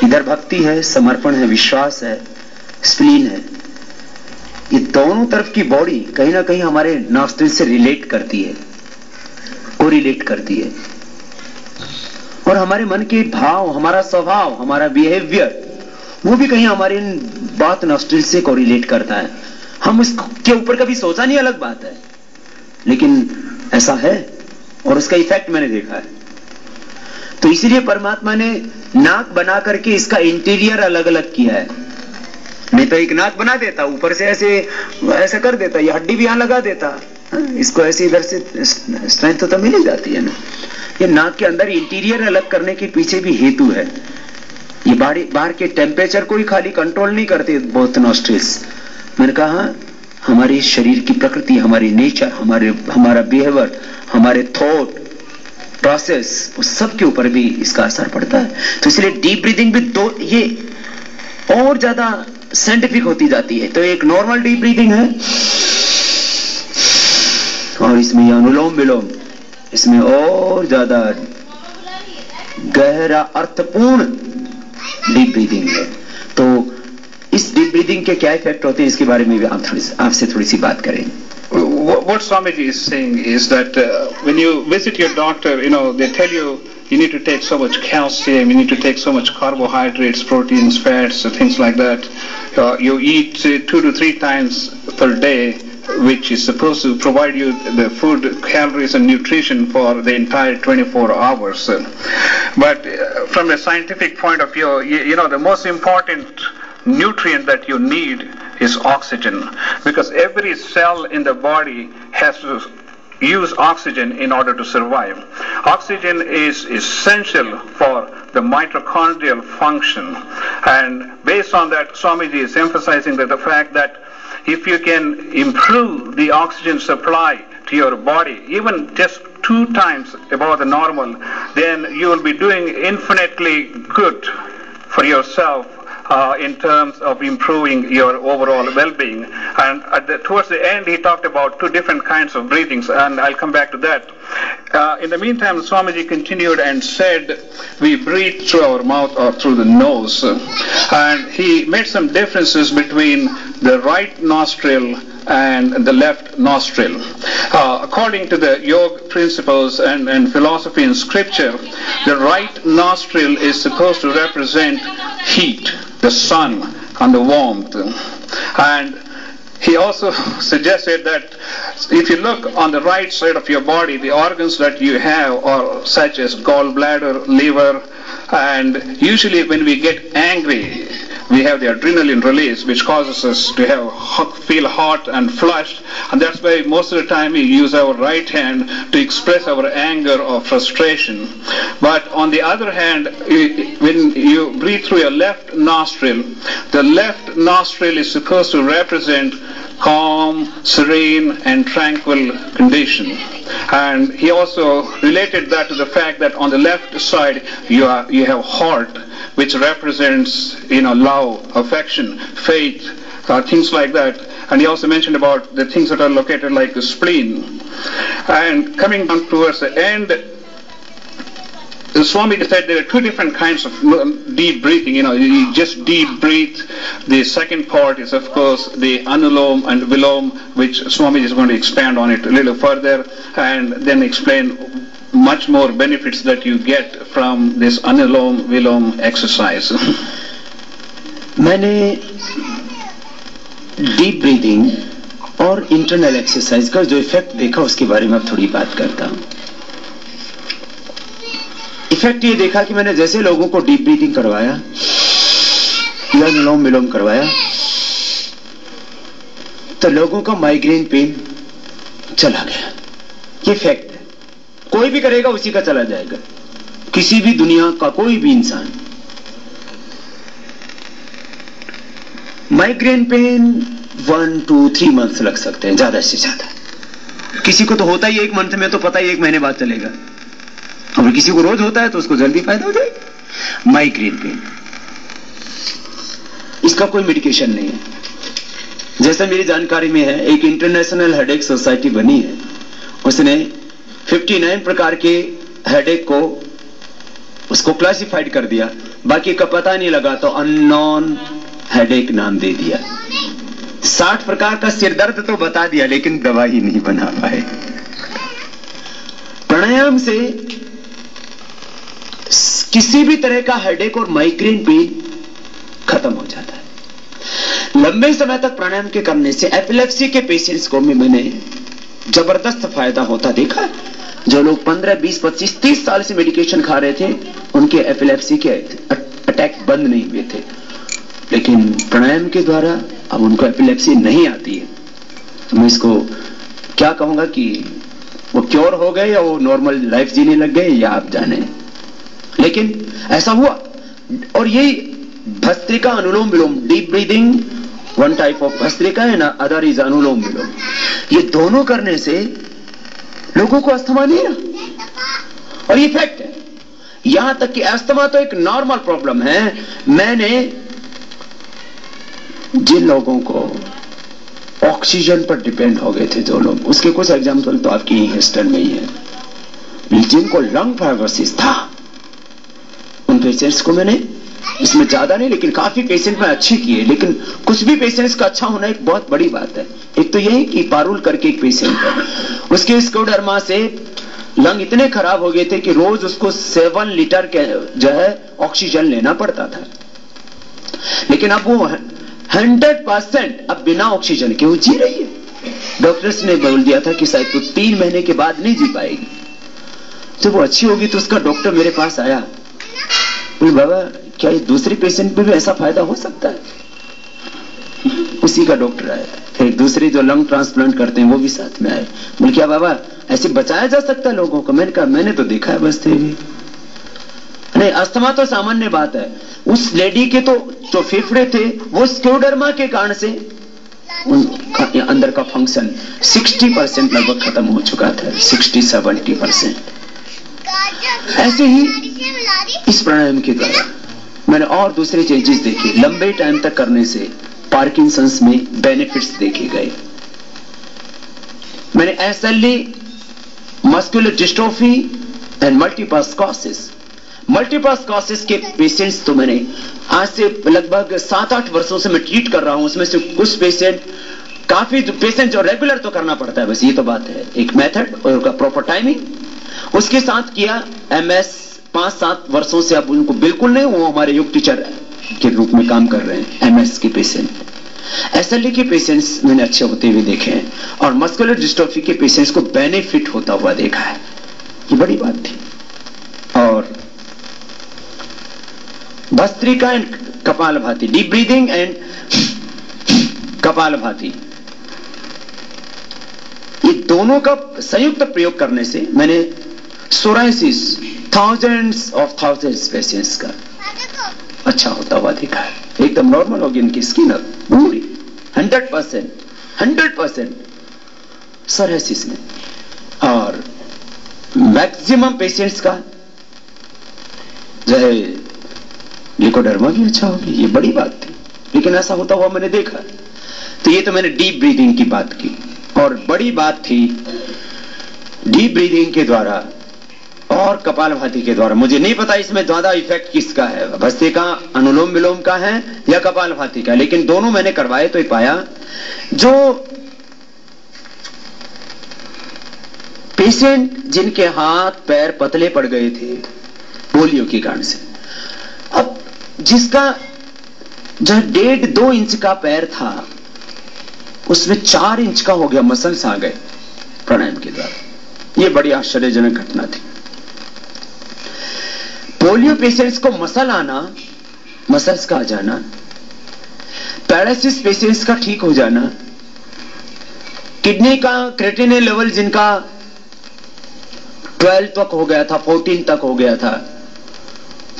इधर भक्ति है, समर्पण है, विश्वास है, स्प्लीन है। ये दोनों तरफ की बॉडी कहीं ना कहीं हमारे नॉस्ट्रिल से रिलेट करती है, कोरिलेट करती है, और हमारे मन के भाव, हमारा स्वभाव, हमारा बिहेवियर, वो भी कहीं हमारे इन बात नॉस्ट्रिल से कोरिलेट करता है। हम उसके ऊपर कभी सोचा नहीं, अलग बात है, लेकिन ऐसा है और उसका इफेक्ट मैंने देखा है। तो इसीलिए परमात्मा ने नाक बना करके इसका इंटीरियर अलग अलग किया है। नहीं तो एक नाक बना देता, ऊपर से ऐसे कर देता, ये हड्डी भी यहां लगा देता, इसको ऐसे इधर से स्ट्रेंथ तो मिल ही जाती है ना। ये नाक के अंदर इंटीरियर अलग करने के पीछे भी हेतु है। ये बाहर के टेम्परेचर को ही खाली कंट्रोल नहीं करते बोथ नॉस्ट्रिल्स। मैंने कहा हमारे शरीर की प्रकृति, हमारी नेचर, हमारा बिहेवियर, हमारे थॉट प्रोसेस, उस सब के ऊपर भी इसका असर पड़ता है। तो इसलिए डीप ब्रीदिंग भी ये और ज्यादा साइंटिफिक होती जाती है। तो एक नॉर्मल डीप ब्रीदिंग है और इसमें यह अनुलोम विलोम, इसमें और ज्यादा गहरा अर्थपूर्ण डीप ब्रीदिंग है। तो इस डीप ब्रीदिंग के क्या इफेक्ट होते हैं, इसके बारे में भी आपसे थोड़ी सी बात करेंगे। What Swamiji is saying is that when you visit your doctor, they tell you need to take so much calcium, you need to take so much carbohydrates, proteins, fats, things like that. You eat 2 to 3 times per day, which is supposed to provide you the food, calories and nutrition for the entire 24 hours. But from a scientific point of view, the most important nutrient that you need is oxygen, because every cell in the body has to use oxygen in order to survive. Oxygen is essential for the mitochondrial function, and based on that, Swamiji is emphasizing that the fact that if you can improve the oxygen supply to your body, even just 2 times above the normal, then you will be doing infinitely good for yourself in terms of improving your overall well-being. And towards the end, he talked about 2 different kinds of breathings, and I'll come back to that. In the meantime, Swamiji continued and said, we breathe through our mouth or through the nose. And he made some differences between the right nostril and the left nostril. According to the yoga principles and philosophy in scripture, the right nostril is supposed to represent heat, the sun and the warmth. And he also suggested that if you look on the right side of your body, the organs that you have are such as gallbladder, liver, and usually when we get angry, we have the adrenaline release, which causes us to feel hot and flushed, and that's why most of the time we use our right hand to express our anger or frustration. But on the other hand, when you breathe through your left nostril, the left nostril is supposed to represent calm, serene, and tranquil condition. And he also related that to the fact that on the left side you have heart, which represents love, affection, faith, things like that. And he also mentioned about the things that are located like the spleen. And coming down towards the end, Swami said there are 2 different kinds of deep breathing. You just deep breathe. The second part is, of course, the anulom and vilom, which Swami is going to expand on it a little further and then explain much more benefits that you get from this anulom vilom exercise. मैंने deep breathing और internal exercise का जो effect देखा, उसके बारे में अब थोड़ी बात करता हूं। इफेक्ट ये देखा कि मैंने जैसे लोगों को डीप ब्रीदिंग करवाया या अनुलोम विलोम करवाया, तो लोगों का माइग्रेन पेन चला गया। ये फैक्ट है, कोई भी करेगा उसी का चला जाएगा, किसी भी दुनिया का कोई भी इंसान। माइग्रेन पेन 1 to 3 मंथ्स लग सकते हैं, ज्यादा से ज्यादा। किसी को तो होता ही 1 मंथ में, तो पता ही 1 महीने बाद चलेगा। अगर किसी को रोज होता है तो उसको जल्दी फायदा हो जाएगा। माइग्रेन पेन, इसका कोई मेडिकेशन नहीं है। जैसा मेरी जानकारी में है, एक इंटरनेशनल हेडेक सोसाइटी बनी है, उसने 59 प्रकार के हेडेक को उसको क्लासिफाइड कर दिया बाकी का पता नहीं लगा तो अननोन हेडेक नाम दे दिया। 60 प्रकार का सिरदर्द तो बता दिया लेकिन दवा ही नहीं बना पाए। प्राणायाम से किसी भी तरह का हेडेक और माइग्रेन पेन खत्म हो जाता है। लंबे समय तक प्राणायाम के करने से एपिलेप्सी के पेशेंट्स को मैंने जबरदस्त फायदा होता देखा। जो लोग 15, 20, 25, 30 साल से मेडिकेशन खा रहे थे उनके एपिलेप्सी के अटैक बंद नहीं हुए थे, लेकिन प्राणायाम के द्वारा अब उनको एपिलेप्सी नहीं आती है। तो मैं इसको क्या कहूंगा कि वो क्योर हो गए या वो नॉर्मल लाइफ जीने लग गए या आप जाने, लेकिन ऐसा हुआ। और यही bhastrika anulom vilom, deep breathing one type of bhastrika and other is anulom vilom, ये दोनों करने से लोगों को अस्थमा नहीं है। और ये फैक्ट है, यहां तक कि अस्थमा तो एक नॉर्मल प्रॉब्लम है। मैंने जिन लोगों को ऑक्सीजन पर डिपेंड हो गए थे, जो लोग, उसके कुछ एग्जाम्पल तो आपकी ह्यूस्टन में ही है, जिनको लंग फाइब्रोसिस था, उन पेशेंट्स को मैंने, इसमें ज्यादा नहीं लेकिन काफी पेशेंट में अच्छी किए। लेकिन कुछ भी पेशेंट्स का अच्छा होना एक बहुत बड़ी बात है। एक तो यही कि पारुल करके एक पेशेंट है, उसके स्क्लेरोडर्मा से लंग इतने खराब हो गए थे कि रोज उसको 7 लीटर के जो है ऑक्सीजन लेना पड़ता था। लेकिन अब वो 100% अब बिना ऑक्सीजन के वो जी रही है। डॉक्टर्स ने बोल दिया था कि शायद तो 3 महीने के बाद नहीं जी पाएगी। जब वो अच्छी होगी तो उसका डॉक्टर मेरे पास आया, बोले बाबा क्या ये दूसरे पेशेंट पे भी ऐसा फायदा हो सकता है? उसी का डॉक्टर आया। फिर दूसरे जो लंग ट्रांसप्लांट करते हैं वो भी साथ में आए, बोले क्या बाबा ऐसे बचाया जा सकता है लोगों को? मैंने कहा मैंने तो देखा है बस थे भी नहीं। अस्थमा तो सामान्य बात है, उस लेडी के तो जो फेफड़े थे वो स्क्लेरोडर्मा के कारण से उनका अंदर का फंक्शन 60% लगभग खत्म हो चुका था, 60-70%। ऐसे ही इस प्राणायाम के द्वारा मैंने और दूसरे चेंजेस देखे। लंबे टाइम तक करने से पार्किंसंस में बेनिफिट्स देखे गए। मैंने SLE, muscular dystrophy and multiple sclerosis के पेशेंट्स तो मैंने आज से लगभग 7-8 वर्षों से मैं ट्रीट कर रहा हूं। उसमें से कुछ पेशेंट, काफी पेशेंट जो रेगुलर तो करना पड़ता है, बस ये तो बात है, एक मेथड और उसका प्रॉपर टाइमिंग उसके साथ किया। एमएस 5-7 वर्षों से अब उनको बिल्कुल नहीं, वो हमारे योग टीचर के रूप में काम कर रहे हैं। एमएस के पेशेंट, एसएलई के पेशेंट्स मैंने अच्छे होते हुए देखे हैं और मस्कुलर डिस्ट्रोफी के पेशेंट्स को बेनिफिट होता हुआ देखा है। ये बड़ी बात थी। और bhastrika and kapalbhati, deep breathing and kapalbhati, ये दोनों का संयुक्त प्रयोग करने से मैंने सोराइसिस, थाउजेंड्स पेशेंट्स का अच्छा होता हुआ देखा है। एकदम नॉर्मल हो गई इनकी स्किन पूरी 100% सोराइसिस में। और मैक्सिमम पेशेंट्स का जो है लिकोडर्मा भी अच्छा हो गया। ये बड़ी बात थी, लेकिन ऐसा होता हुआ मैंने देखा। तो ये तो मैंने डीप ब्रीदिंग की बात की। और बड़ी बात थी डीप ब्रीदिंग के द्वारा और कपालभाति के द्वारा। मुझे नहीं पता इसमें ज्यादा इफेक्ट किसका है, भस्त्रिका अनुलोम विलोम का है या कपालभाति का, लेकिन दोनों मैंने करवाए तो पाया जो पेशेंट जिनके हाथ पैर पतले पड़ गए थे पोलियो के कारण से, अब जिसका जो 1.5-2 इंच का पैर था उसमें 4 इंच का हो गया, मसल्स आ गए प्राणायाम के द्वारा। यह बड़ी आश्चर्यजनक घटना थी। पोलियो पेशेंट्स को मसल आना, मसल्स का आ जाना, पैरालिसिस पेशेंट्स का ठीक हो जाना, किडनी का क्रेटिनिन लेवल जिनका 12 तक हो गया था, 14 तक हो गया था,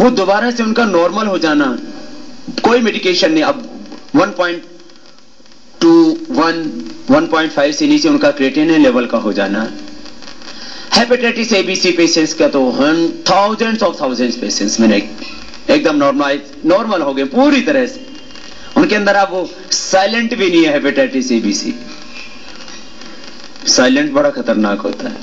वो दोबारा से उनका नॉर्मल हो जाना, कोई मेडिकेशन नहीं, अब 1.5 से नीचे उनका क्रेटिनिन लेवल का हो जाना। हेपेटाइटिस एबीसी पेशेंट्स का तो थाउजेंड्स पेशेंट्स मैंने एकदम नॉर्मल हो गए पूरी तरह से। उनके अंदर अब वो साइलेंट भी नहीं है। हेपेटाइटिस एबीसी साइलेंट बड़ा खतरनाक होता है।